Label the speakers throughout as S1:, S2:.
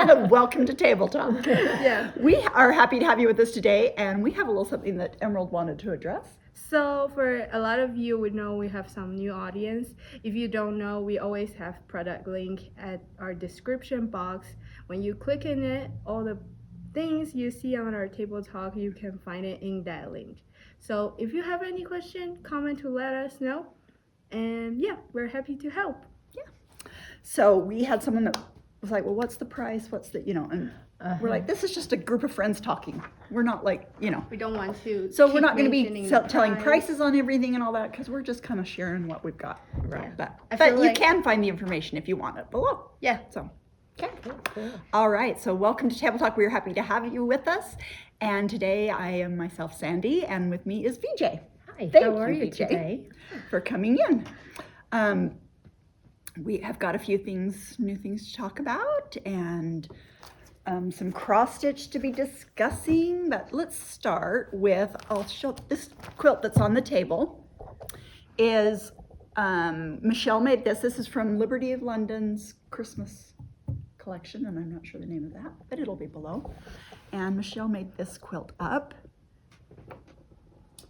S1: Welcome to Tabletop.
S2: Yeah.
S1: We are happy to have you with us today, and we have a little something that Emerald wanted to address.
S2: So for a lot of you would know we have some new audience. If you don't know, we always have product link at our description box. When you click in it, all the things you see on our table talk, you can find it in that link. So if you have any question, comment to let us know. And yeah, we're happy to help.
S1: Yeah. So we had someone that was like, well, what's the price? What's the, and we're like, this is just a group of friends talking. We're not like,
S2: We don't want to.
S1: So we're not going to be telling prices on everything and all that, because we're just kind of sharing what we've got.
S2: Right.
S1: But you can find the information if you want it below.
S2: Yeah.
S1: So, okay. Cool. All right. So welcome to Table Talk. We're happy to have you with us. And today I am myself, Sandy, and with me is VJ.
S3: Hi.
S1: Thank
S3: how are you
S1: VJ,
S3: today?
S1: For coming in. We have got a few new things to talk about, and some cross stitch to be discussing. But let's start with, I'll show this quilt that's on the table. Is Michelle made this. This is from Liberty of London's Christmas collection, and I'm not sure the name of that, but it'll be below. And Michelle made this quilt up.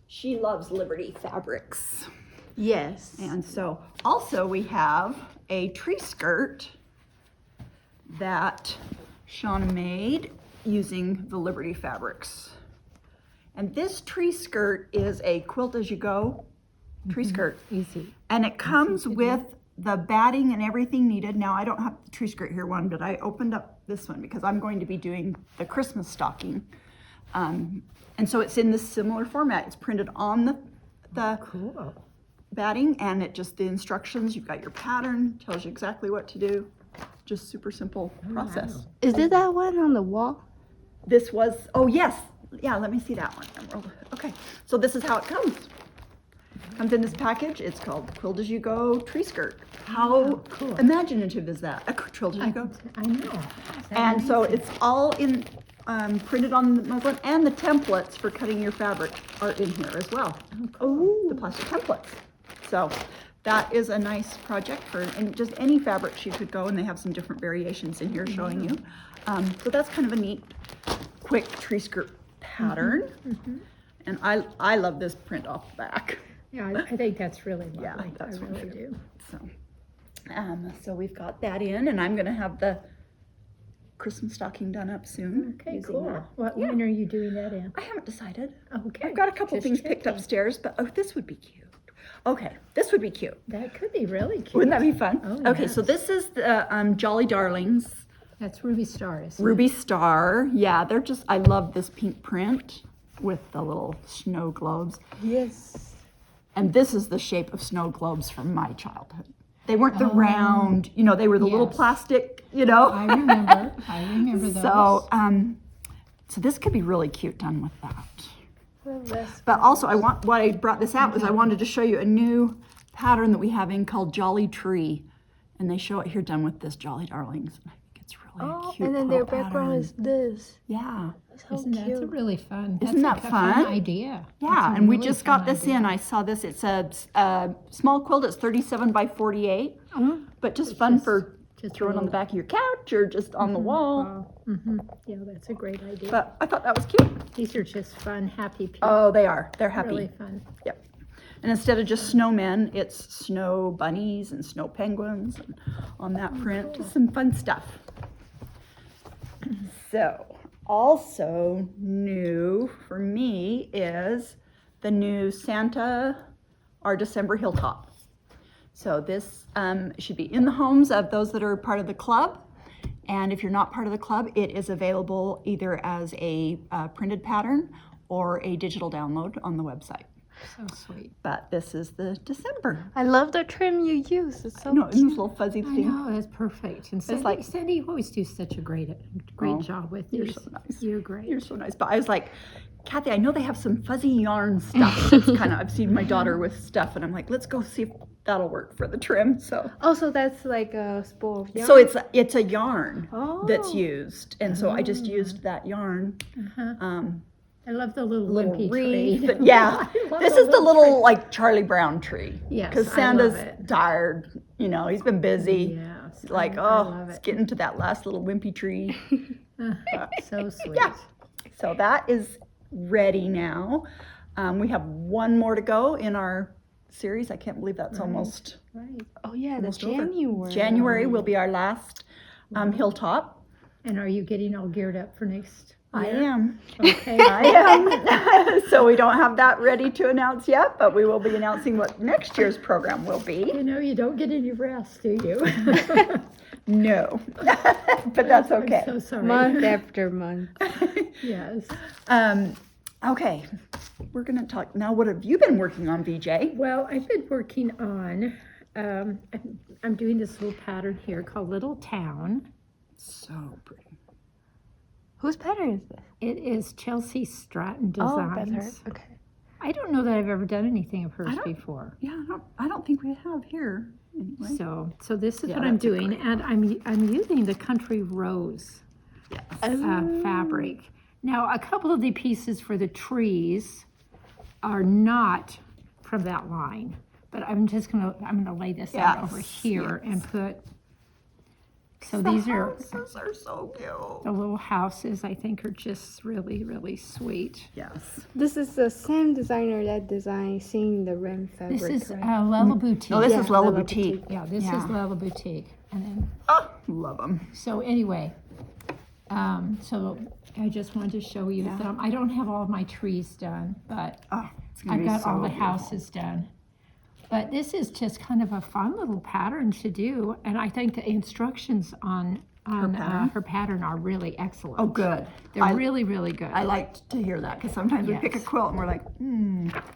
S1: She loves Liberty fabrics.
S2: Yes.
S1: And so also we have a tree skirt that Shauna made using the Liberty fabrics. And this tree skirt is a quilt as you go tree skirt.
S3: Easy.
S1: And it comes with the batting and everything needed. Now I don't have the tree skirt here one, but I opened up this one because I'm going to be doing the Christmas stocking. And so it's in this similar format. It's printed on the
S3: Cool.
S1: batting, and it just the instructions. You've got your pattern, tells you exactly what to do. Just super simple process.
S3: Wow.
S2: Is it that one on the wall?
S1: This was, oh yes, yeah, let me see that one, Emerald. Okay, so this is how it comes. Comes in this package. It's called Quilt As You Go Tree Skirt. How
S3: cool.
S1: imaginative is that? A quilt as you go.
S3: I know.
S1: And so it's all in printed on the muslin, and the templates for cutting your fabric are in here as well.
S3: Oh,
S1: The plastic templates. So that is a nice project for and just any fabrics you could go, and they have some different variations in here showing you. So that's kind of a neat, quick tree skirt pattern. And I love this print off the back.
S3: yeah, I think that's really lovely.
S1: Yeah, that's
S3: I really
S1: wonderful.
S3: do.
S1: So we've got that in, and I'm going to have the Christmas stocking done up soon.
S3: Okay,
S1: using
S3: cool.
S1: that.
S3: When are you doing that in?
S1: I haven't decided.
S3: Okay.
S1: I've got a couple
S3: just
S1: things picked
S3: checking.
S1: upstairs, but this would be cute. Okay, this would be cute.
S3: That could be really cute.
S1: Wouldn't that be fun?
S3: Oh,
S1: Okay, so this is the Jolly Darlings
S3: That's Ruby Star, isn't
S1: Ruby Star. Yeah, they're just, I love this pink print with the little snow globes.
S2: Yes.
S1: And this is the shape of snow globes from my childhood. They weren't the round, they were the little
S3: Yes.
S1: plastic,
S3: I remember. I remember those.
S1: So, so this could be really cute done with that.
S2: That's
S1: But also, why I brought this out was I wanted to show you a new pattern that we have in called Jolly Tree, and they show it here done with this Jolly Darlings. I think it's really a cute.
S2: and then their
S1: quilt
S2: background
S1: pattern.
S2: is this.
S1: Yeah,
S2: So
S3: Isn't that
S2: cute.
S3: really fun?
S1: Isn't
S3: That's
S1: that
S3: a fun
S1: fun?
S3: idea.
S1: yeah,
S3: That's a
S1: and we
S3: really
S1: just
S3: fun
S1: got this
S3: idea.
S1: in. I saw this. It's a small quilt. It's 37 by 48, but just
S3: It's
S1: fun
S3: just-
S1: for
S3: Just
S1: throwing on the
S3: little-
S1: back of your couch or just on the wall.
S3: Wow. Yeah, that's a great idea.
S1: But I thought that was cute.
S3: These are just fun, happy people.
S1: Oh, they are. They're happy.
S3: Really fun.
S1: Yep. And instead of just snowmen, it's snow bunnies and snow penguins and on that print. Just some fun stuff. So, also new for me is the new Santa Our December Hilltop. So this should be in the homes of those that are part of the club. And if you're not part of the club, it is available either as a printed pattern or a digital download on the website.
S3: So sweet.
S1: But this is the December.
S2: I love the trim you use. It's so
S1: No, and
S2: cute.
S1: this little fuzzy
S3: I
S1: thing.
S3: know, that's perfect. And Sandy,
S1: like-
S3: Sandy, you always do such a great
S1: Oh,
S3: job with
S1: you're
S3: these.
S1: so nice.
S3: You're great.
S1: You're so nice. But I was like, Kathy, I know they have some fuzzy yarn stuff. That's kind of, I've seen my daughter with stuff, and I'm like, let's go see if that'll work for the trim. So,
S2: Also, that's like a spool of yarn.
S1: so it's a yarn that's
S2: Oh.
S1: used, and so I just used that yarn.
S3: Uh-huh. I love the little
S1: Little
S3: wimpy
S1: wreath.
S3: tree.
S1: and- yeah,
S3: I love
S1: this
S3: the
S1: is the
S3: tree.
S1: little like Charlie Brown tree.
S3: Yes,
S1: Because
S3: I love
S1: Santa's
S3: it.
S1: tired. He's been busy.
S3: Yeah. Yes.
S1: Like,
S3: I
S1: oh,
S3: love
S1: it's
S3: it.
S1: getting to that last little wimpy tree.
S3: So sweet.
S1: Yeah. So that is ready now. We have one more to go in our series. I can't believe that's
S3: Right.
S1: almost
S3: Right.
S2: Oh yeah, the
S1: almost over.
S2: January.
S1: January will be our last
S3: Wow.
S1: Hilltop.
S3: And are you getting all geared up for next
S1: I
S3: year?
S1: am.
S3: Okay.
S1: I am. So we don't have that ready to announce yet, but we will be announcing what next year's program will be.
S3: You know, you don't get any rest, do you?
S1: No, but that's okay.
S3: I'm so sorry.
S2: Month after month.
S3: Yes.
S1: Okay, we're gonna talk now. What have you been working on, VJ?
S3: Well, I've been working on, I'm doing this little pattern here called Little Town.
S1: So pretty.
S2: Whose pattern is this?
S3: It is Chelsea Stratton
S2: Oh,
S3: Designs.
S2: that's her. Okay.
S3: I don't know that I've ever done anything of hers
S1: I don't-
S3: before.
S1: Yeah, I don't think we have here. Anyway.
S3: So this is
S1: Yeah,
S3: what I'm
S1: that's a
S3: doing,
S1: great
S3: and I'm using the Country Rose
S1: Yes.
S3: fabric. Now, a couple of the pieces for the trees are not from that line, but I'm gonna lay this out over
S1: Yes,
S3: here
S1: yes.
S3: and put. So these are
S1: houses are so cute.
S3: the little houses. I think are just really, really sweet.
S1: Yes.
S2: This is the same designer that designed Seeing the Rain fabric,
S3: This is
S2: right?
S3: Lella Boutique.
S1: Oh, this
S2: Yeah,
S1: is Lella
S2: Lella
S1: Boutique.
S3: Yeah, this
S1: Yeah.
S3: is Lella Boutique, and then.
S1: Oh, love them.
S3: So anyway, so I just wanted to show you
S1: Yeah.
S3: that I don't have all of my trees done, but
S1: Oh, it's gonna
S3: I've
S1: be
S3: got
S1: so
S3: all the
S1: beautiful.
S3: houses done. But this is just kind of a fun little pattern to do, and I think the instructions on
S1: pattern?
S3: her pattern are really excellent.
S1: Oh, good.
S3: They're
S1: I,
S3: really, really good.
S1: I like to hear that because sometimes we pick a
S3: Yes.
S1: quilt and we're like,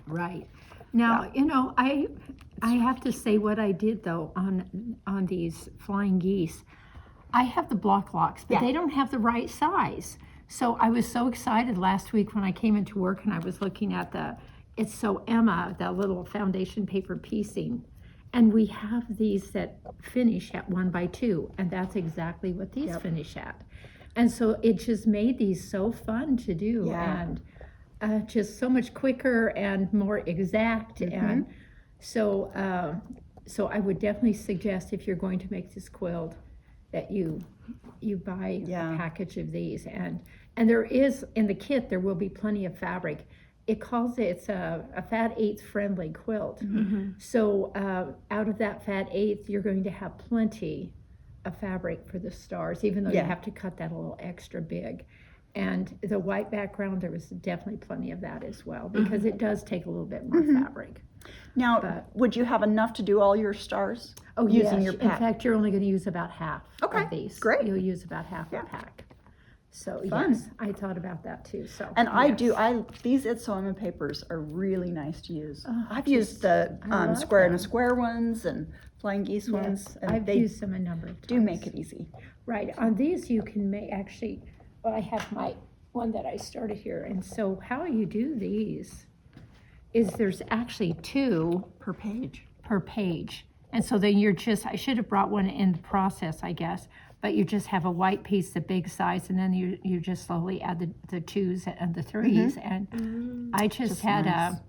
S3: Right. Now, you know, I have to say what I did though on these flying geese. I have the block locks, but
S1: Yeah.
S3: they don't have the right size. So I was so excited last week when I came into work and I was looking at It's So Emma, that little foundation paper piecing. And we have these that finish at 1x2, and that's exactly what these
S1: Yep.
S3: finish at. And so it just made these so fun to do,
S1: Yeah.
S3: and just so much quicker and more exact. And so I would definitely suggest, if you're going to make this quilt, that you buy
S1: Yeah.
S3: a package of these. And there is, in the kit, there will be plenty of fabric. It's a fat eighth friendly quilt. So out of that fat eighth, you're going to have plenty of fabric for the stars, even though
S1: Yeah.
S3: you have to cut that a little extra big. And the white background, there was definitely plenty of that as well, because it does take a little bit more fabric.
S1: Now,
S3: But-
S1: would you have enough to do all your stars?
S3: Oh,
S1: using
S3: yes.
S1: your
S3: In
S1: pack?
S3: fact, you're only going to use about half
S1: Okay,
S3: of these.
S1: great.
S3: You'll use about half
S1: Yeah.
S3: a pack. So
S1: Fun.
S3: yes, I thought about that too. So
S1: And
S3: yes.
S1: these It's So Emma papers are really nice to use.
S3: Oh,
S1: I've used the
S3: I love
S1: square and a
S3: them.
S1: square ones and flying geese ones,
S3: Yes,
S1: and
S3: I've
S1: they
S3: used them a number of times.
S1: do make it easy.
S3: Right, on these you can make, actually, well, I have my one that I started here, and so how you do these is there's actually 2
S1: Per page.
S3: per page. And so then I should have brought one in the process, I guess, but you just have a white piece, the big size, and then you just slowly add the 2s and the 3s. And I just had
S1: nice.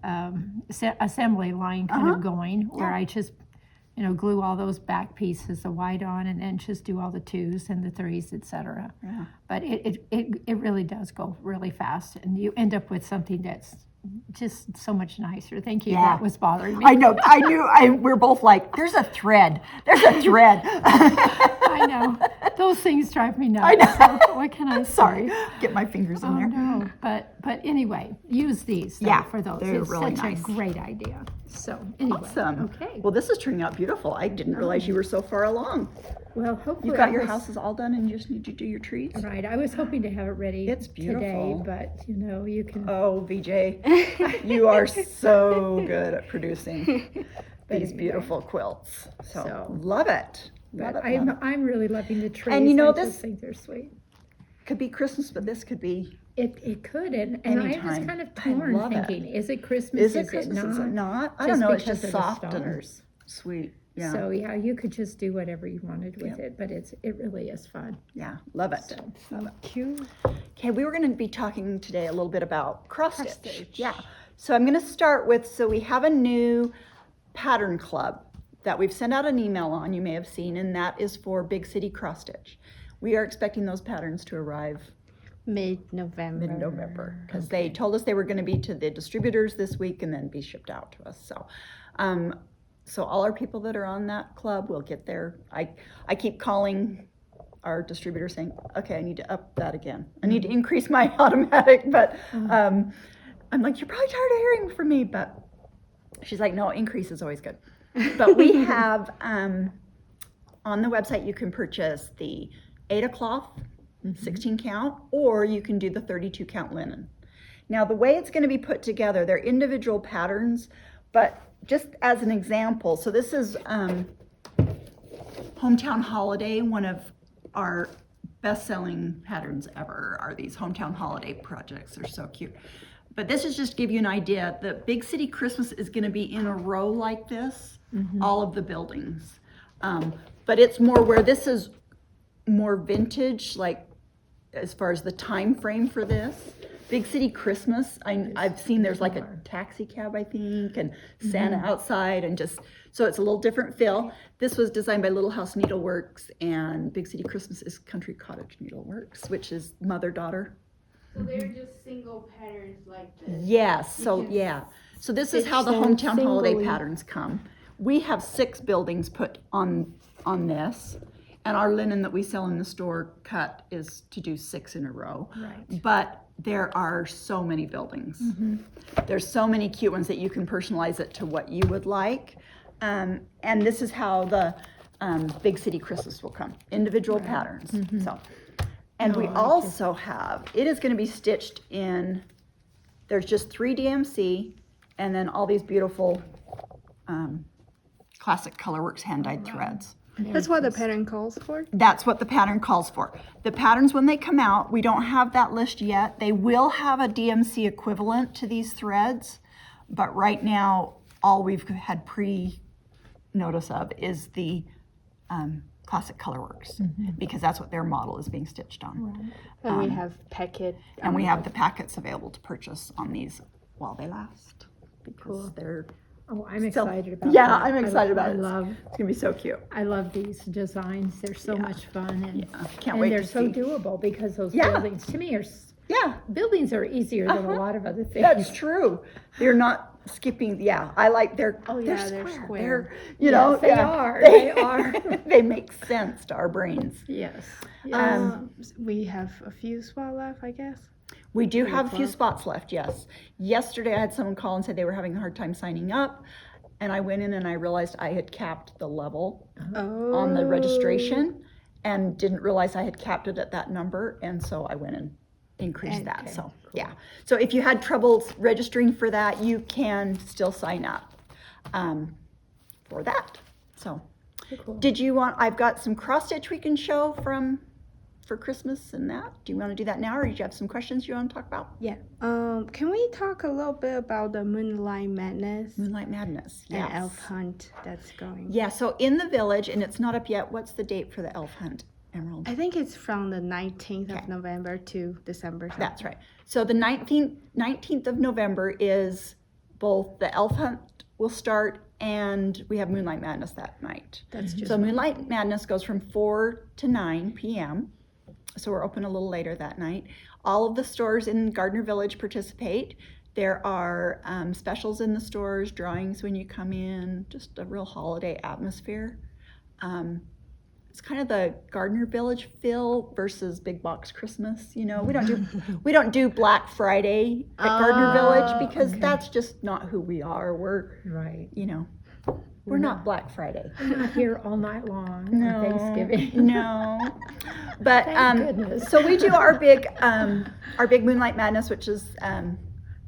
S3: a assembly line kind of going where I just, glue all those back pieces, the white on, and then just do all the 2s and the 3s, etc.
S1: Yeah.
S3: But it really does go really fast, and you end up with something that's just so much nicer. Thank you.
S1: Yeah.
S3: That was bothering me.
S1: I know. We're both like, there's a thread. There's a thread.
S3: I know. Those things drive me nuts.
S1: I know.
S3: So what can I say?
S1: Sorry. Get my fingers in
S3: Oh,
S1: there.
S3: no. But anyway, use these though,
S1: Yeah,
S3: for those.
S1: they're
S3: It's
S1: really
S3: such
S1: nice.
S3: a great idea. So anyway.
S1: Awesome.
S3: Okay.
S1: Well, this is turning out beautiful. I didn't realize you were so far along.
S3: Well, hopefully.
S1: You got
S3: I
S1: your
S3: was-
S1: houses all done and you just need to do your trees?
S3: Right. I was hoping to have it ready
S1: It's beautiful.
S3: today, but you can.
S1: Oh, VJ, you are so good at producing these
S3: anyway.
S1: beautiful quilts. So,
S3: So-
S1: love it. Love
S3: But
S1: it, love it.
S3: I'm really loving the trees.
S1: And you know,
S3: I
S1: this-
S3: just think they're sweet.
S1: Could be Christmas, but this could be,
S3: It could, and I was
S1: Anytime.
S3: kind of
S1: I
S3: torn,
S1: love it.
S3: thinking, is it Christmas?
S1: is it Christmas? Is it not? I don't
S3: Just
S1: know. It's
S3: because
S1: just
S3: of the
S1: soft and
S3: stars.
S1: sweet. Yeah.
S3: So yeah, you could just do whatever you wanted with
S1: Yep.
S3: it, but it really is fun.
S1: Yeah. Love it.
S3: So
S1: Love it.
S2: Cute.
S1: Okay, we were going to be talking today a little bit about cross stitch.
S2: Cross-stitch.
S1: Yeah. So I'm going to start with, so we have a new pattern club that we've sent out an email on, you may have seen, and that is for Big City Cross Stitch. We are expecting those patterns to arrive
S2: mid-November.
S1: because they told us they were going to be to the distributors this week and then be shipped out to us. So all our people that are on that club will get there. I keep calling our distributor saying, okay, I need to up that again. I need to increase my automatic, but I'm like, you're probably tired of hearing from me, but she's like, no, increase is always good. But we have, on the website, you can purchase the Aida cloth, 16 count, or you can do the 32 count linen. Now, the way it's going to be put together, they're individual patterns, but just as an example, so this is Hometown Holiday. One of our best-selling patterns ever are these Hometown Holiday projects. They're so cute. But this is just to give you an idea. The Big City Christmas is going to be in a row like this, all of the buildings. But it's more where this is more vintage, like as far as the time frame for this. Big City Christmas, I've seen there's like a taxi cab, I think, and Santa outside, and just, so it's a little different feel. This was designed by Little House Needleworks, and Big City Christmas is Country Cottage Needleworks, which is mother-daughter.
S2: So they're just single patterns like this.
S1: Yes, so yeah. So this is how the Hometown Holiday
S3: singly.
S1: patterns come. We have 6 buildings put on this, and our linen that we sell in the store cut is to do 6 in a row.
S3: Right.
S1: But there are so many buildings. There's so many cute ones that you can personalize it to what you would like. And this is how the Big City Christmas will come, individual patterns. So, and we also have, it is going to be stitched in, there's just 3 DMC, and then all these beautiful classic Colorworks hand-dyed threads.
S2: That's what the pattern calls for?
S1: That's what the pattern calls for. The patterns, when they come out, we don't have that list yet. They will have a DMC equivalent to these threads, but right now, all we've had pre-notice of is the classic Colorworks, because that's what their model is being stitched on.
S2: And we have packet.
S1: And we have the packets available to purchase on these while they last, because they're
S3: Oh, I'm excited about
S1: yeah,
S3: that.
S1: I'm excited about
S3: I
S1: it.
S3: love,
S1: It's gonna be so cute.
S3: I love these designs. They're so much fun, and
S1: Can't
S3: and
S1: wait
S3: they're
S1: to
S3: so
S1: see.
S3: doable because those
S1: Yeah.
S3: buildings to me are
S1: Yeah,
S3: buildings are easier than a lot of other things.
S1: that's true. They're not skipping. Yeah, I like their.
S2: Oh,
S1: they're
S2: yeah, they're
S1: square.
S2: square.
S1: They're, you know,
S3: Yes, they
S1: yeah.
S3: are. They are.
S1: They make sense to our brains.
S3: Yes.
S2: We have a few spots left, I guess.
S1: We do have a few spots left. Yes. Yesterday, I had someone call and say they were having a hard time signing up, and I went in and I realized I had capped the level on the registration, and didn't realize I had capped it at that number, and so I went and increased that.
S3: Okay,
S1: So yeah. So if you had trouble registering for that, you can still sign up for that. So
S3: Cool.
S1: did you want? I've got some cross stitch we can show for Christmas and that. Do you want to do that now, or do you have some questions you want to talk about?
S2: Yeah. Can we talk a little bit about the Moonlight Madness
S1: Moonlight Madness.
S2: and
S1: Yes.
S2: Elf Hunt that's going?
S1: Yeah, so in the village, and it's not up yet, what's the date for the elf hunt, Emerald?
S2: I think it's from the 19th
S1: Okay.
S2: of November to December.
S1: That's right. So the 19th of November is both the elf hunt will start, and we have Moonlight Madness that night.
S2: That's just
S1: So Moonlight Madness goes from 4 to 9 p.m. So we're open a little later that night. All of the stores in Gardner Village participate. There are specials in the stores, drawings when you come in, just a real holiday atmosphere. It's kind of the Gardner Village feel versus big box Christmas. You know, we don't do Black Friday at Gardner Village, because that's just not who we are. We're,
S3: Right.
S1: you know, we're not Black Friday.
S3: I'm not here all night long
S1: No,
S3: on Thanksgiving.
S1: no. But
S3: Thank goodness.
S1: so we do our big Moonlight Madness, which is
S2: you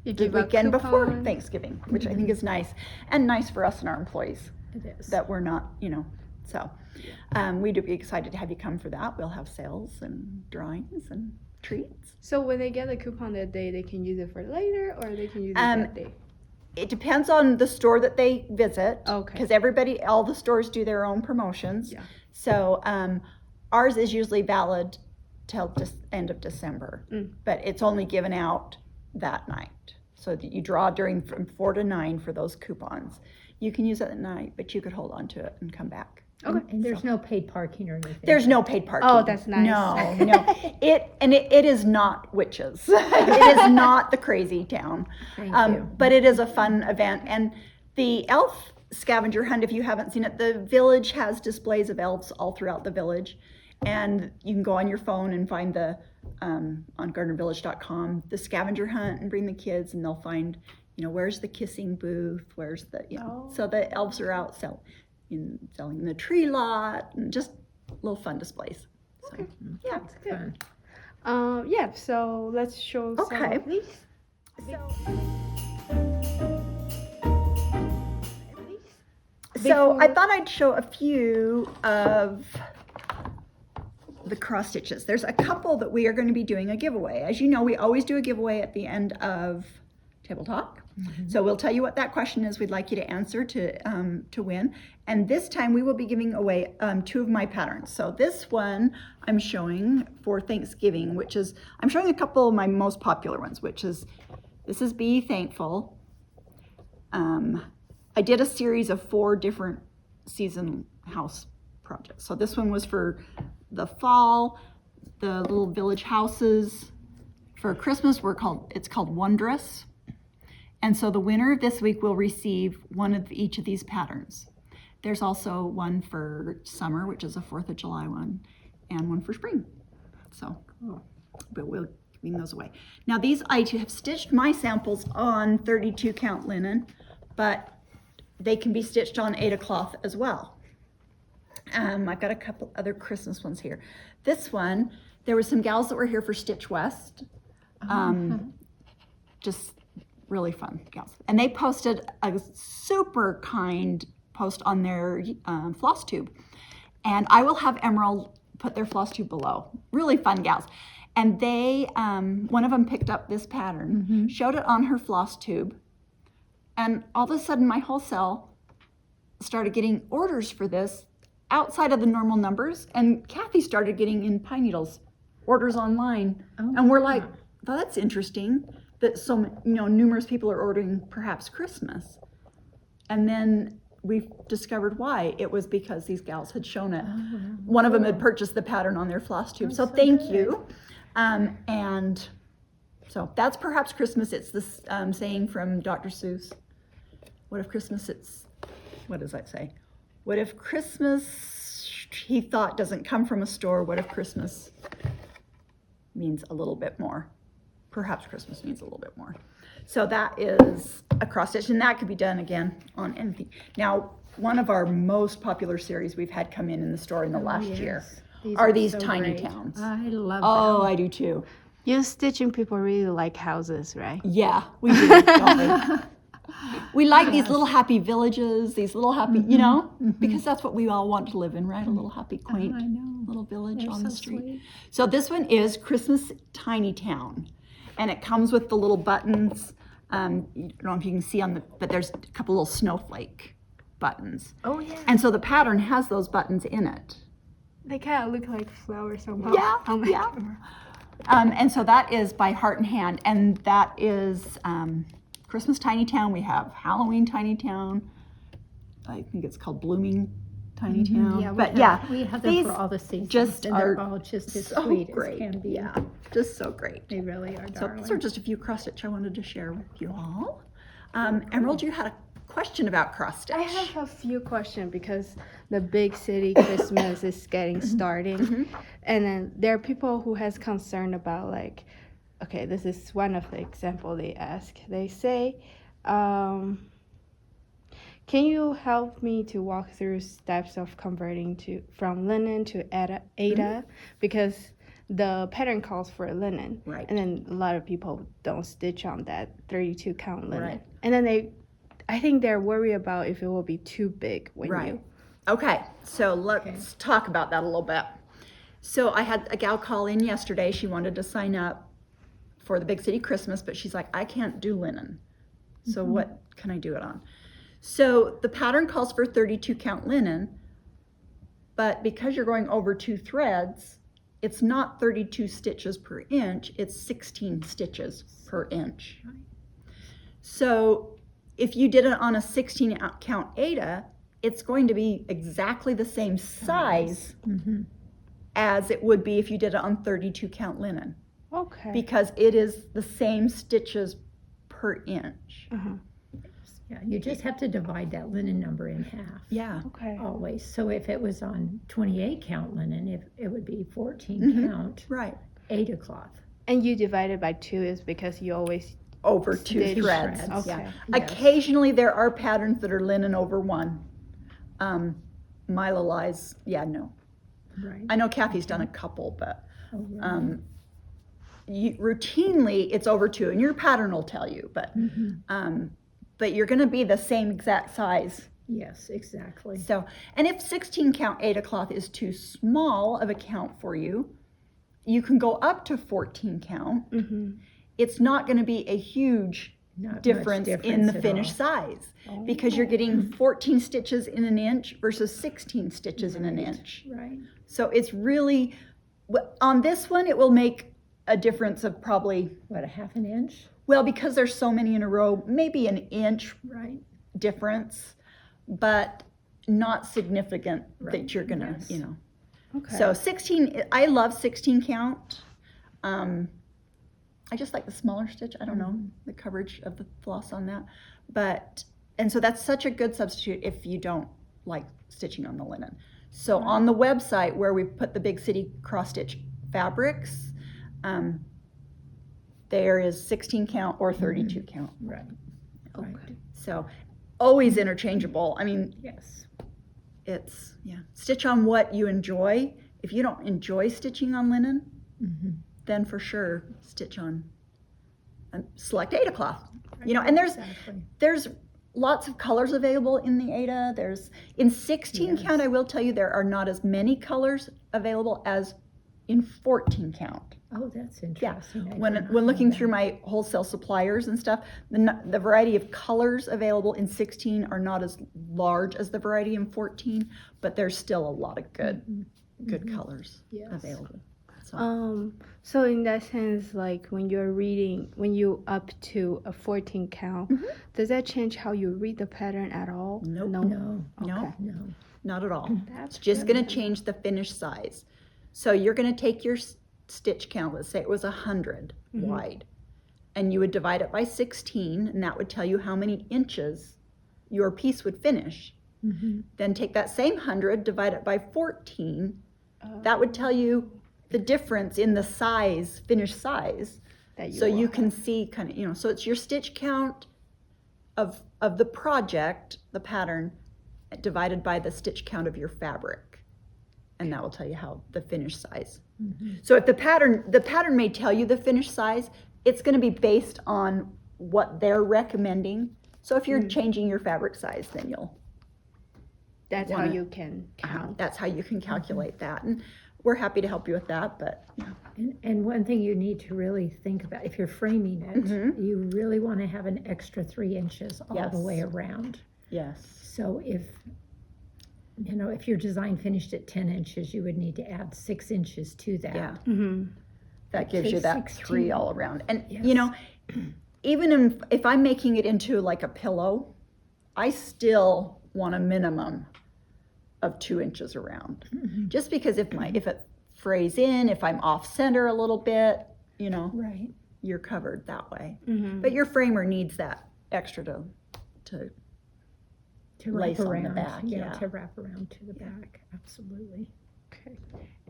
S1: the
S2: give a
S1: weekend before
S2: coupon.
S1: Thanksgiving, which I think is nice, and nice for us and our employees
S3: It is.
S1: that we're not, you know. So we'd be excited to have you come for that. We'll have sales and drawings and treats.
S2: So when they get a coupon that day, they can use it for later, or they can use it that day.
S1: It depends on the store that they visit.
S2: Okay.
S1: Because all the stores do their own promotions.
S2: Yeah.
S1: So ours is usually valid till end of December, but it's only given out that night. So that you draw from 4 to 9 for those coupons. You can use it at night, but you could hold on to it and come back.
S2: Okay.
S3: And there's no paid parking or anything.
S1: There's no paid parking.
S2: Oh, that's nice.
S1: No. It is not witches. It is not the crazy town.
S3: Thank you.
S1: But it is a fun event. And the elf scavenger hunt, if you haven't seen it, the village has displays of elves all throughout the village. And you can go on your phone and find the, on gardenervillage.com, the scavenger hunt and bring the kids and they'll find, where's the kissing booth, where's the, so the elves are out selling the tree lot and just little fun displays. So,
S2: Okay.
S1: yeah.
S2: That's good.
S3: Fun.
S2: Yeah, so let's show some
S1: Okay.
S2: of these.
S1: So I thought I'd show a few of the cross stitches. There's a couple that we are going to be doing a giveaway. As you know, we always do a giveaway at the end of Table Talk. So we'll tell you what that question is we'd like you to answer to win. And this time we will be giving away 2 of my patterns. So this one I'm showing for Thanksgiving, which is, I'm showing a couple of my most popular ones, which is, this is Be Thankful. I did a series of 4 different season house projects. So this one was for the fall, the little village houses. For Christmas, it's called Wondrous. And so the winner of this week will receive one of each of these patterns. There's also one for summer, which is a 4th of July one, and one for spring. So, but we'll give those away. Now these, I have stitched my samples on 32 count linen, but they can be stitched on Aida cloth as well. I've got a couple other Christmas ones here. This one, there were some gals that were here for Stitch West. Just really fun gals. And they posted a super kind post on their floss tube. And I will have Emerald put their floss tube below. Really fun gals. And they, one of them picked up this pattern, showed it on her floss tube. And all of a sudden my wholesale started getting orders for this outside of the normal numbers. And Kathy started getting in pine needles orders online. And we're like, well, that's interesting that so numerous people are ordering perhaps Christmas. And then we discovered why. It was because these gals had shown it. One of them had purchased the pattern on their floss tube. So thank you. And so that's perhaps Christmas. It's this saying from Dr. Seuss. What if Christmas what does that say? What if Christmas, he thought, doesn't come from a store? What if Christmas means a little bit more? Perhaps Christmas means a little bit more. So that is a cross stitch, and that could be done again on anything. Now, one of our most popular series we've had come in the store in the last year are these
S3: so
S1: tiny
S3: great.
S1: towns.
S3: I love
S1: Oh,
S3: them.
S1: I do too.
S4: You stitching people really like houses, right?
S1: Yeah, we do, don't we? We like these little happy villages, these little happy, because that's what we all want to live in, right? A little happy, quaint
S3: I know.
S1: little village
S3: They're
S1: on the
S3: so
S1: street.
S3: sweet.
S1: So this one is Christmas Tiny Town. And it comes with the little buttons. I don't know if you can see but there's a couple little snowflake buttons.
S4: Oh yeah.
S1: And so the pattern has those buttons in it.
S2: They kind of look like flowers somehow.
S1: Yeah,
S2: on my
S1: yeah.
S2: camera.
S1: And so that is by Heart and Hand. And that is Christmas Tiny Town. We have Halloween Tiny Town. I think it's called Blooming Tiny Town.
S3: Yeah, we have them
S1: these
S3: for all the seasons,
S1: just
S3: and they're
S1: are
S3: all just as
S1: so
S3: sweet
S1: great.
S3: as can be.
S1: Yeah, just so great.
S3: They really are
S1: So
S3: darling.
S1: these are just a few cross stitch I wanted to share with you all. Emerald, you had a question about cross stitch.
S2: I have a few questions because the big city Christmas is getting starting, and then there are people who has concern about like, okay, this is one of the example they ask. They say, can you help me to walk through steps of converting from linen to Aida? Because the pattern calls for linen,
S1: Right.
S2: and then a lot of people don't stitch on that 32 count linen,
S1: Right.
S2: and then I think they're worried about if it will be too big when
S1: Right.
S2: you.
S1: Okay, so let's talk about that a little bit. So I had a gal call in yesterday. She wanted to sign up for the Big City Christmas, but she's like, I can't do linen. So what can I do it on? So the pattern calls for 32 count linen, but because you're going over 2 threads, it's not 32 stitches per inch, it's 16 stitches per inch. So If you did it on a 16 count Aida, it's going to be exactly the same size
S3: Mhm.
S1: as it would be if you did it on 32 count linen,
S4: Okay.
S1: because it is the same stitches per inch.
S4: Uh-huh.
S3: Yeah, you just have to divide that linen number in half.
S1: Yeah.
S4: Okay.
S3: Always. So if it was on 28 count linen, it would be 14
S1: Mhm.
S3: count
S1: Right.
S3: Aida cloth.
S4: And you divide it by 2 is because you always
S1: Over 2
S4: Stitch
S1: threads.
S3: threads.
S1: Yeah.
S4: Okay.
S3: Yes.
S1: Occasionally there are patterns that are linen over 1. Mila lies, yeah, no.
S3: Right.
S1: I know Kathy's done a couple, but
S3: Oh, really?
S1: routinely it's over 2, and your pattern will tell you, but
S3: Mhm.
S1: but you're going to be the same exact size.
S3: Yes, exactly.
S1: So, and if 16 count Aida cloth is too small of a count for you, you can go up to 14 count.
S4: Mm-hmm.
S1: It's not going to be a huge
S3: Not much
S1: difference in the
S3: at
S1: finished
S3: all.
S1: size, because you're getting 14 stitches in an inch versus 16 stitches in an
S3: Right,
S1: inch.
S3: Right.
S1: So it's really, on this one, it will make a difference of probably,
S3: What, a half an inch?
S1: well, because there's so many in a row, maybe an inch
S3: Right.
S1: difference, but not significant
S3: Right,
S1: that you're gonna,
S3: yes.
S1: you know.
S4: Okay.
S1: So 16, I love 16 count. I just like the smaller stitch. I don't know the coverage of the floss on that, but, and so that's such a good substitute if you don't like stitching on the linen. So on the website where we put the Big City cross stitch fabrics, there is 16 count or 32 count.
S3: Right. Right.
S1: So always interchangeable. I mean,
S3: Yes.
S1: it's, yeah, stitch on what you enjoy. If you don't enjoy stitching on linen,
S3: Mhm.
S1: then for sure stitch on select Aida cloth. You know, and
S3: Exactly.
S1: there's lots of colors available in the Aida. There's in 16
S3: Yes.
S1: count, I will tell you, there are not as many colors available as in 14 count.
S3: Oh, that's interesting. I
S1: When
S3: didn't
S1: when
S3: know
S1: looking
S3: that.
S1: through my wholesale suppliers and stuff, the variety of colors available in 16 are not as large as the variety in 14, but there's still a lot of good colors
S3: Yes.
S1: available. So,
S4: So in that sense, like when you're reading, when you up to a 14 count, does that change how you read the pattern at all?
S1: Nope.
S4: No.
S3: No.
S1: no,
S4: Okay.
S3: No.
S1: not at all.
S4: That's
S1: It's just going to change the finish size. So you're going to take your stitch count, let's say it was 100 wide, and you would divide it by 16, and that would tell you how many inches your piece would finish.
S3: Mm-hmm.
S1: Then take that same 100, divide it by 14, that would tell you the difference in the size, finished size.
S4: that
S1: So you
S4: will
S1: can see kind of, you know, so it's your stitch count of the project, the pattern, divided by the stitch count of your fabric. And that will tell you how the finished size. So if the pattern may tell you the finished size, it's going to be based on what they're recommending. So if you're changing your fabric size, then you'll,
S4: That's how
S1: wanna-
S4: you can count.
S1: that's how you can calculate that. And we're happy to help you with that, but yeah.
S3: And one thing you need to really think about, if you're framing it,
S1: Mhm.
S3: you really want to have an extra 3 inches all the
S1: Yes.
S3: way around.
S1: Yes.
S3: So if, you know, if your design finished at 10 inches, you would need to add 6 inches to that.
S1: Yeah.
S4: Mm-hmm.
S1: That gives
S3: Say
S1: you that
S3: 16.
S1: 3 all around. And
S3: Yes.
S1: you know, even if I'm making it into like a pillow, I still want a minimum of 2 inches around. Just because if it frays in, if I'm off center a little bit, you know,
S3: Right.
S1: you're covered that way.
S4: Mm-hmm.
S1: But your framer needs that extra to
S3: To
S1: lace
S3: wrap
S1: on
S3: around.
S1: the back, yeah.
S3: To wrap around to the back. Absolutely.
S4: Okay.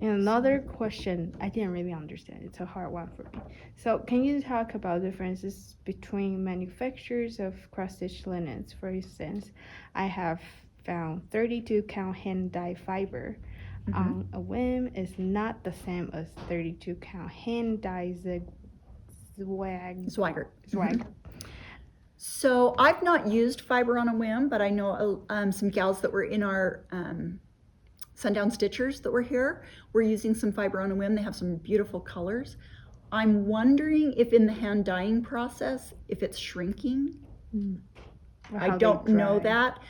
S4: And another question, I didn't really understand. It's a hard one for me. So can you talk about differences between manufacturers of cross-stitch linens? For instance, I have found 32 count hand dye fiber on a whim is not the same as 32 count hand dye
S1: Swigert.
S4: swag.
S1: So I've not used fiber on a whim, but I know some gals that were in our Sundown Stitchers that were here were using some fiber on a whim. They have some beautiful colors. I'm wondering if in the hand dyeing process, if it's shrinking. I don't know that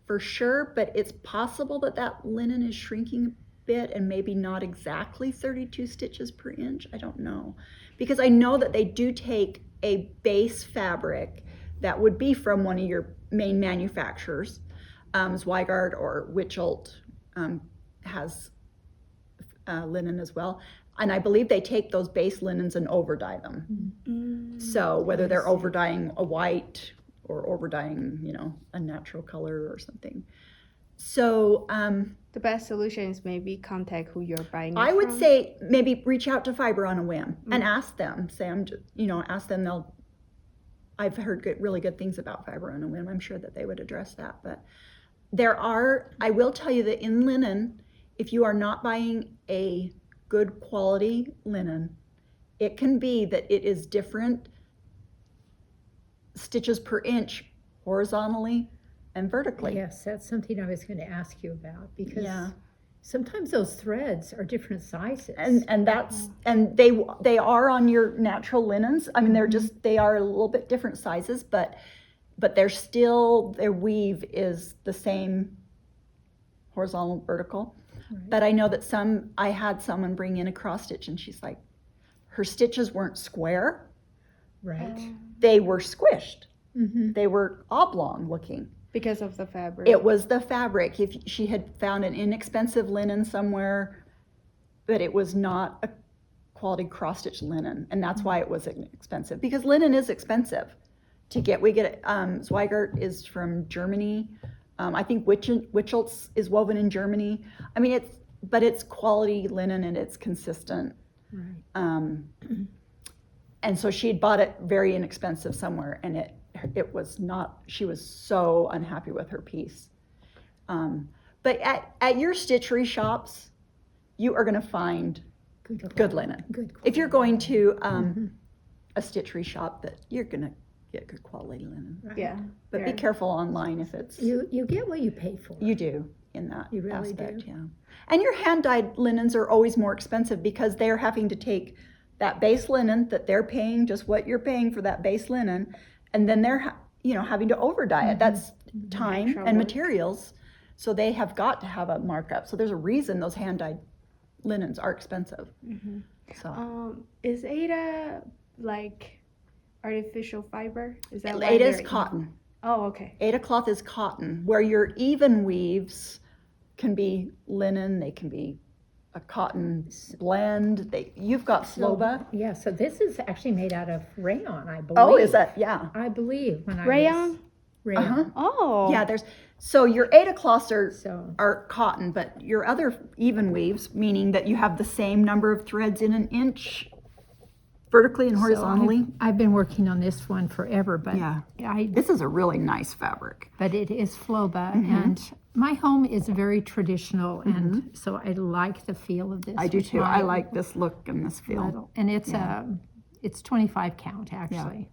S1: for sure, but it's possible that that linen is shrinking a bit and maybe not exactly 32 stitches per inch. I don't know. Because I know that they do take a base fabric that would be from one of your main manufacturers. Zweigart or Quilt has linen as well. And I believe they take those base linens and over-dye them. So whether they're over-dyeing a white or over-dyeing, a natural color or something. So
S4: The best solution is maybe contact who you're buying it
S1: I would
S4: from.
S1: say maybe reach out to Fiber on a whim and ask them. Ask them. I've heard really good things about Fiber on a whim. I'm sure that they would address that. But I will tell you that in linen, if you are not buying a good quality linen, it can be that it is different stitches per inch horizontally and vertically.
S3: Yes, that's something I was going to ask you about, because
S1: Yeah.
S3: sometimes those threads are different sizes.
S1: And they are on your natural linens. I mean, they are a little bit different sizes, but their weave is the same horizontal, vertical.
S3: Right.
S1: But I know that I had someone bring in a cross stitch, and she's like, her stitches weren't square,
S3: Right.
S1: they were squished.
S3: Mm-hmm.
S1: They were oblong looking.
S4: Because of the fabric.
S1: It was the fabric. If she had found an inexpensive linen somewhere, but it was not a quality cross stitch linen, and that's why it was expensive, because linen is expensive to get. We get Zweigart is from Germany. I think Wichelt's is woven in Germany. I mean, it's quality linen and it's consistent.
S3: Right.
S1: And so she had bought it very inexpensive somewhere, and it was not. She was so unhappy with her piece. But at your stitchery shops, you are going to find good linen.
S3: Good
S1: If you're
S3: quality.
S1: going to a stitchery shop, that you're going to get good quality linen.
S3: Right.
S4: Yeah.
S1: But be careful online if it's.
S3: You get what you pay for.
S1: You do in that
S3: You really
S1: aspect,
S3: do.
S1: yeah. And your hand-dyed linens are always more expensive because they're having to take that base linen that they're paying, just what you're paying for that base linen, and then they're having to over-dye it. That's time
S4: Extra
S1: and
S4: work.
S1: materials, so they have got to have a markup. So there's a reason those hand-dyed linens are expensive. So
S4: Is Aida like artificial fiber? Is that why
S1: Aida is
S4: they're-
S1: cotton.
S4: Oh, okay.
S1: Aida cloth is cotton, where your even weaves can be linen, they can be a cotton blend. You've got Sloba.
S3: Yeah, so this is actually made out of rayon, I believe.
S1: Oh, is that? Yeah.
S3: I believe when I
S4: Rayon?
S3: was rayon.
S1: Uh-huh.
S4: Oh.
S1: Yeah, so your Aida cloths
S3: So
S1: are cotton, but your other even weaves, meaning that you have the same number of threads in an inch vertically and horizontally.
S3: I've been working on this one forever, but
S1: Yeah. This is a really nice fabric.
S3: but it is Floba,
S1: Mm-hmm.
S3: and my home is very traditional, and so I like the feel of this.
S1: I do
S3: with
S1: too.
S3: my
S1: I like this look and this feel.
S3: little- and it's 25 count actually.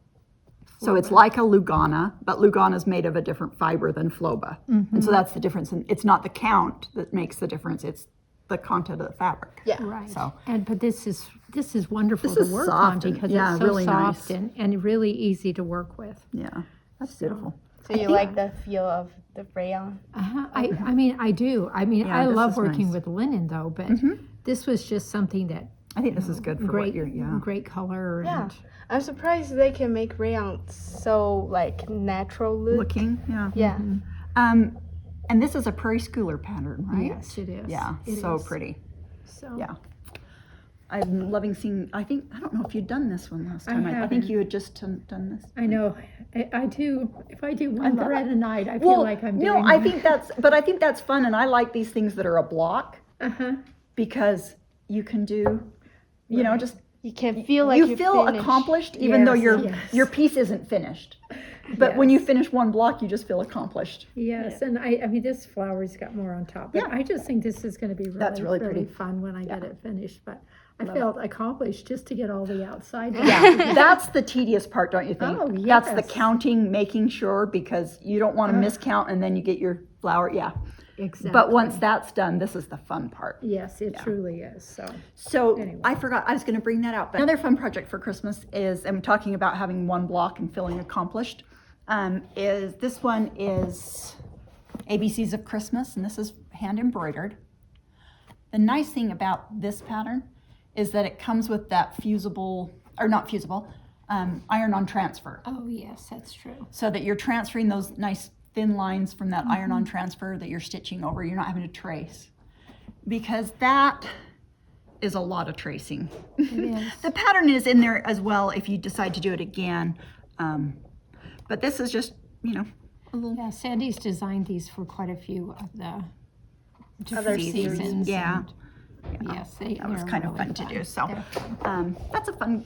S1: So it's like a Lugana, but Lugana is made of a different fiber than Floba. And so that's the difference. And it's not the count that makes the difference, it's the content of the fabric.
S4: Yeah.
S3: Right.
S1: So
S3: But this is wonderful
S1: This
S3: to
S1: is
S3: work
S1: soft
S3: on
S1: and-
S3: because
S1: yeah,
S3: it's so
S1: really
S3: soft
S1: nice.
S3: and really easy to work with.
S1: yeah, that's beautiful.
S4: So you like the feel of the rayon?
S3: Uh-huh. I mean, I do. I mean,
S1: Yeah,
S3: I
S1: this
S3: love
S1: is
S3: working
S1: nice.
S3: with linen though, but this was just something that
S1: I think this is good for
S3: great,
S1: what you're,
S3: great color.
S4: Yeah.
S3: And
S4: I'm surprised they can make rayon so like natural look.
S1: looking, yeah.
S4: Yeah.
S1: And this is a prairie schooler pattern, right?
S3: yes, it is.
S1: Yeah,
S3: It
S1: so
S3: is.
S1: pretty.
S3: So
S1: Yeah. I'm loving seeing, I don't know if you'd done this one last
S3: I
S1: time. I think
S3: haven't.
S1: you had just done this.
S3: I know. I do. If I do
S1: I
S3: one
S1: love
S3: thread
S1: it.
S3: a night, I feel like I'm doing.
S1: No, I think that's fun, and I like these things that are a block
S3: Uh-huh.
S1: because you can do, just
S4: You can feel like
S1: you feel
S4: finished.
S1: accomplished even though
S3: Yes,
S1: your
S3: yes.
S1: your piece isn't finished. But when you
S3: Yes.
S1: finish one block, you just feel accomplished.
S3: Yes, and I mean this flower's got more on top, but
S1: Yeah.
S3: I just think this is going to be really,
S1: That's really pretty.
S3: fun when I get it finished. But I
S1: Love
S3: felt accomplished just to get all the outside done.
S1: Yeah, that's the tedious part, don't you think?
S3: Oh,
S1: That's the
S3: yes.
S1: counting, making sure, because you don't want to miscount and then you get your flower. Yeah.
S3: Exactly.
S1: But once that's done, this is the fun part.
S3: Yes, it truly is. So
S1: So
S3: Anyway.
S1: I forgot, I was going to bring that out. But another fun project for Christmas is, I'm talking about having one block and feeling accomplished, is this one is ABCs of Christmas, and this is hand embroidered. The nice thing about this pattern is that it comes with that fusible, or not fusible, iron-on transfer,
S3: Oh, yes, that's true.
S1: so that you're transferring those nice thin lines from that iron-on transfer that you're stitching over. You're not having to trace, because that is a lot of tracing.
S3: is.
S1: The pattern is in there as well if you decide to do it again, but this is just, you know, a little
S3: Yeah, Sandy's designed these for quite a few of the
S1: other
S3: different seasons.
S1: Yeah.
S3: and Yes,
S1: That was
S3: they're
S1: kind of
S3: really
S1: fun to do. So
S3: They're-
S1: that's a fun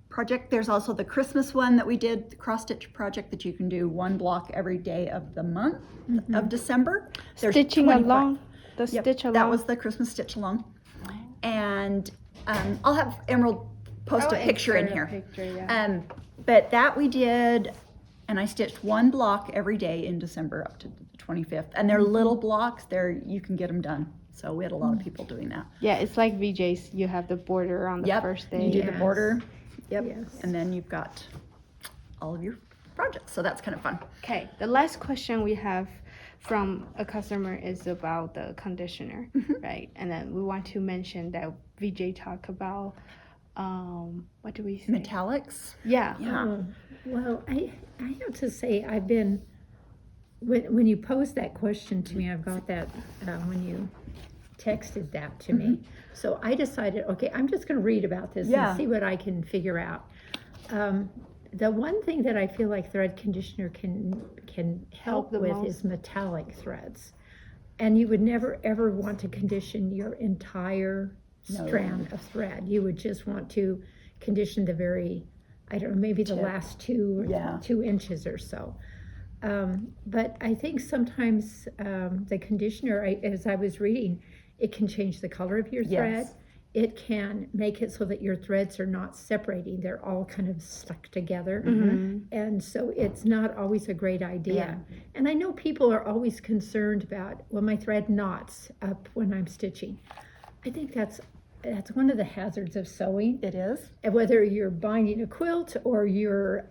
S1: project. There's also the Christmas one that we did, the cross stitch project that you can do one block every day of the month of December. There's
S4: Stitching
S1: 25
S4: along, the
S1: Yep,
S4: stitch along.
S1: that was the Christmas stitch along. And I'll have Emerald post a picture in here. But that we did, and I stitched one block every day in December up to the 25th. And they're little blocks, you can get them done. So we had a lot of people doing that.
S4: Yeah, it's like VJ's. You have the border on the
S1: Yep,
S4: first day.
S1: you do the
S3: Yes.
S1: border. Yep,
S3: Yes.
S1: and then you've got all of your projects. So that's kind of fun.
S4: Okay, the last question we have from a customer is about the conditioner, right? And then we want to mention that VJ talk about, what do we say?
S1: Metallics.
S4: Yeah.
S1: Yeah.
S3: Oh, well, I have to say, I've been, when you posed that question to me, I've got that, when you texted that to me. So I decided, okay, I'm just gonna read about this
S1: Yeah.
S3: and see what I can figure out. The one thing that I feel like thread conditioner can help
S4: the
S3: with
S4: most.
S3: is metallic threads. And you would never, ever want to condition your entire
S1: No.
S3: strand of thread. You would just want to condition the very, I don't know, maybe the
S1: Tip.
S3: last 2 inches or so. But I think sometimes the conditioner, as I was reading, it can change the color of your thread.
S1: Yes.
S3: It can make it so that your threads are not separating. They're all kind of stuck together. And so it's not always a great idea. And I know people are always concerned about, well, my thread knots up when I'm stitching. I think that's one of the hazards of sewing.
S1: It is.
S3: And whether you're binding a quilt or you're,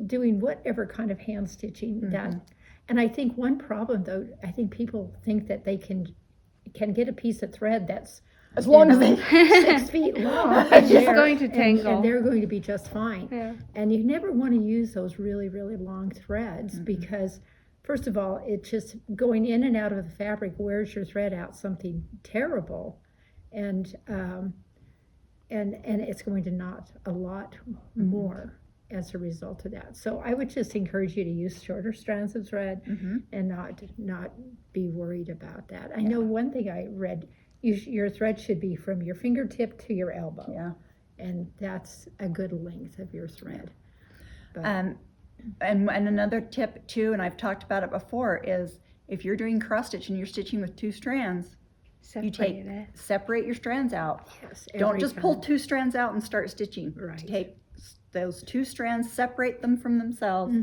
S3: doing whatever kind of hand stitching that. And I think one problem though, I think people think that they can get a piece of thread that's
S1: As long as they
S3: 6 feet long.
S4: It's just
S3: they're-
S4: going to
S3: and-
S4: tangle.
S3: And they're going to be just fine.
S4: Yeah.
S3: And you never want to use those really, really long threads because, first of all, it's just going in and out of the fabric wears your thread out something terrible. And it's going to knot a lot more as a result of that. So I would just encourage you to use shorter strands of thread and not be worried about that. I know one thing I read, your thread should be from your fingertip to your elbow.
S1: Yeah.
S3: And that's a good length of your thread. But,
S1: And another tip too, and I've talked about it before, is if you're doing cross stitch and you're stitching with 2 strands, separate your strands out.
S3: yes,
S1: Don't
S3: every
S1: just pull
S3: time.
S1: 2 strands out and start stitching.
S3: Right.
S1: Take those 2 strands, separate them from themselves,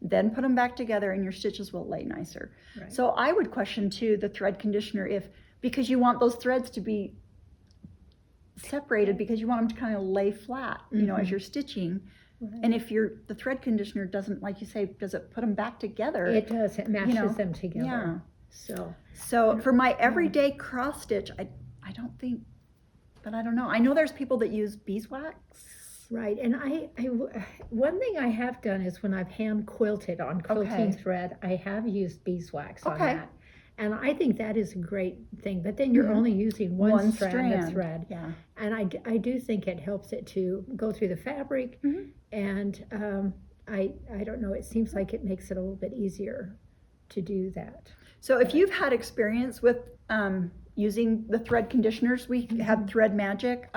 S1: then put them back together and your stitches will lay nicer.
S3: Right.
S1: So I would question too the thread conditioner because you want those threads to be separated because you want them to kind of lay flat, as you're stitching.
S3: Right.
S1: And if the thread conditioner doesn't, like you say, does it put them back together?
S3: It does, it matches them together.
S1: Yeah.
S3: So,
S1: For my everyday cross stitch, I don't think, but I don't know. I know there's people that use beeswax.
S3: right, and one thing I have done is when I've hand quilted on quilting thread, I have used beeswax on
S1: Okay.
S3: that. And I think that is a great thing, but then you're only using one strand of thread.
S1: Yeah.
S3: And I do think it helps it to go through the fabric, and I don't know, it seems like it makes it a little bit easier to do that.
S1: So if you've had experience with using the thread conditioners, we have Thread Magic.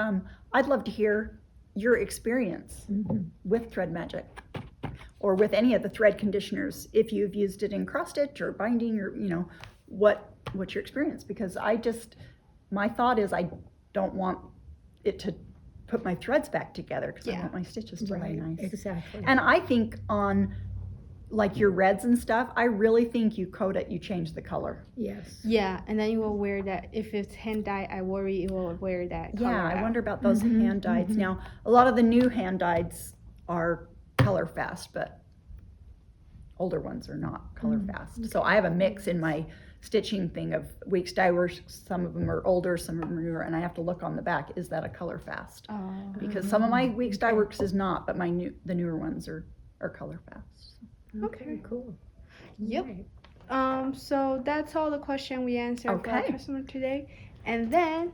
S1: I'd love to hear your experience with Thread Magic or with any of the thread conditioners. If you've used it in cross stitch or binding or, what's your experience? Because my thought is I don't want it to put my threads back together because I want my stitches to lay nice.
S3: Exactly.
S1: And I think on like your reds and stuff, I really think you coat it, you change the color.
S3: Yes.
S4: Yeah, and then you will wear that. If it's hand dyed, I worry it will wear that color
S1: Yeah, I
S4: out.
S1: wonder about those hand dyeds. Now, a lot of the new hand dyeds are color fast, but older ones are not color fast. So I have a mix in my stitching thing of Weeks Dye Works. Some of them are older, some of them are newer, and I have to look on the back, is that a color fast?
S4: Oh.
S1: Because some of my Weeks Dye Works is not, but the newer ones are color fast.
S4: Okay.
S3: Cool.
S4: Yep.
S3: Right.
S4: So that's all the question we answered for our
S1: Okay.
S4: customer today. And then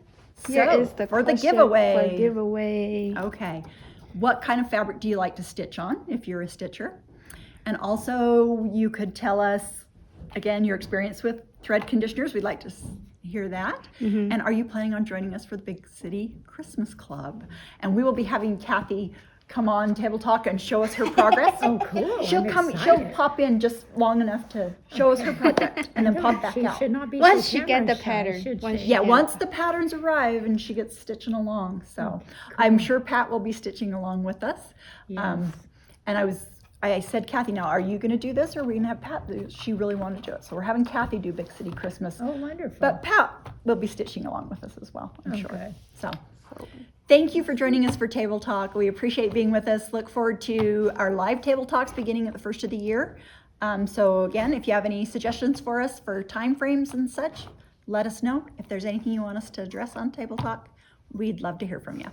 S4: here
S1: So,
S4: is the
S1: for the
S4: question
S1: giveaway.
S4: For giveaway.
S1: Okay. What kind of fabric do you like to stitch on if you're a stitcher? And also you could tell us, again, your experience with thread conditioners. We'd like to hear that.
S4: Mhm.
S1: And are you planning on joining us for the Big City Christmas Club? And we will be having Kathy come on Table Talk and show us her progress.
S3: Oh, cool.
S1: She'll
S3: I'm
S1: she'll
S3: excited.
S1: pop in just long enough to show us her project and then pop back
S3: She
S1: out.
S3: should not be
S4: Once
S3: so
S4: she get the
S3: camera shy,
S4: pattern,
S3: should
S4: once
S3: she?
S4: she
S1: Yeah,
S4: Yeah.
S1: once the patterns arrive and she gets stitching along. So I'm sure Pat will be stitching along with us.
S3: Yes.
S1: And I said, Kathy, now are you going to do this or are we going to have Pat do it? She really wanted to do it. So we're having Kathy do Big City Christmas.
S3: Oh, wonderful.
S1: But Pat will be stitching along with us as well, I'm sure.
S3: Okay.
S1: So thank you for joining us for Table Talk. We appreciate being with us. Look forward to our live Table Talks beginning at the first of the year. So again, if you have any suggestions for us for time frames and such, let us know. If there's anything you want us to address on Table Talk, we'd love to hear from you.